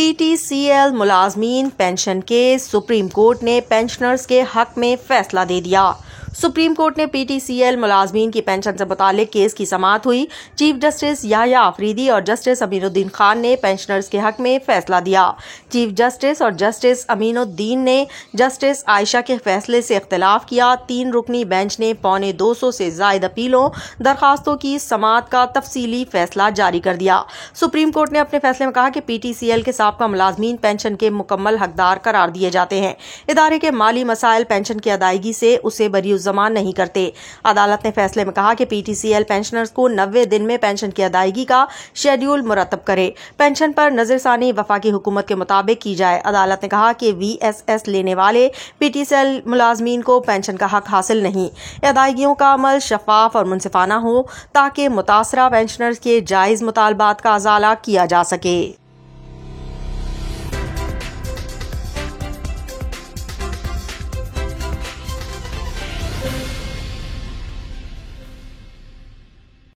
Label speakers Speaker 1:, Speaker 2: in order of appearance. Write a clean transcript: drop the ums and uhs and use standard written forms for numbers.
Speaker 1: PTCL मुलाजमीन pension case, supreme court ने pensioners के हक में फैसला दे दिया। सुप्रीम कोर्ट ने PTCL मुलाजमीन की पेंशन से मुतालिक केस की समाअत हुई। चीफ जस्टिस याह्या अफरीदी और जस्टिस अमीनुद्दीन खान ने पेंशनर्स के हक में फैसला दिया। चीफ जस्टिस और जस्टिस अमीनुद्दीन ने जस्टिस आयशा के फैसले से इख्तिलाफ किया। 3 रुकनी बेंच ने 250 से ज्यादा अपीलों दरखास्तों की समाअत का तफसीली फैसला जारी कर दिया। सुप्रीम कोर्ट ने अपने फैसले में कहा कि PTCL के साबका मुलाजमीन पेंशन के मुकम्मल हकदार करार दिए जाते हैं। इदारे के माली मसाइल पेंशन की अदायगी से उसे बरी जमान नहीं करते। अदालत ने फैसले में कहा कि PTCL पेंशनर्स को 90 दिन में पेंशन की अदायगी का शेड्यूल मुरतब करे। पेंशन पर नजरसानी वफाकी हुकूमत के मुताबिक की जाए। अदालत ने कहा कि VSS लेने वाले PTCL मुलाजमीन को पेंशन का हक हासिल नहीं। अदायगियों का अमल शफाफ और मुनसिफाना हो ताकि मुतासरा पेंशनर्स के जायज मुतालबात का अजाला किया जा सके।